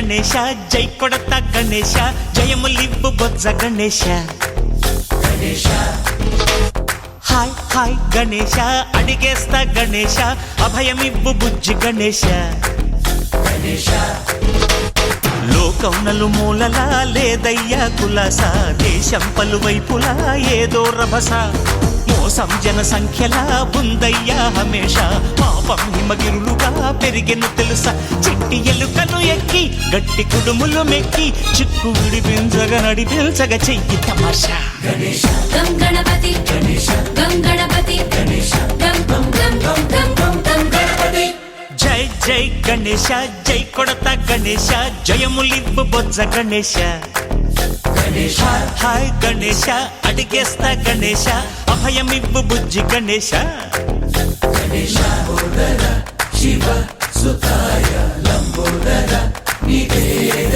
గణేశ జై కొడత గణేశ జయములివ్వు బొజ్జ Ganesha hi hi Ganesha అడిగేస్తా Ganesha అభయమివ్వు బుజ్జి గణేశ లోకం నలుమూలలా లేదయ్యా కులాస దేశం పలువైపులా ఏదో రభస మోసం జన సంఖ్యలా ఉందయ్యా హమేష పాపం హిమగిరులుగా పెరిగెను తెలుసా చెట్టి ఎలుకను ఎక్కి గట్టి కుడుములు మెక్కి చిక్కు విడిపించగా నడిపించగా చెయ్యి తమాషా గం గణపతి గణపతి గం గణపతి జై జై గణేశ జై కొడత గణేశ జయములివ్వు బొజ్జ గణేశ హాయ్ గణేశ అడిగేస్తా గణేశ అభయమివ్వు బుజ్జి గణేశ శివ సుతాయ లంబోదర నివేద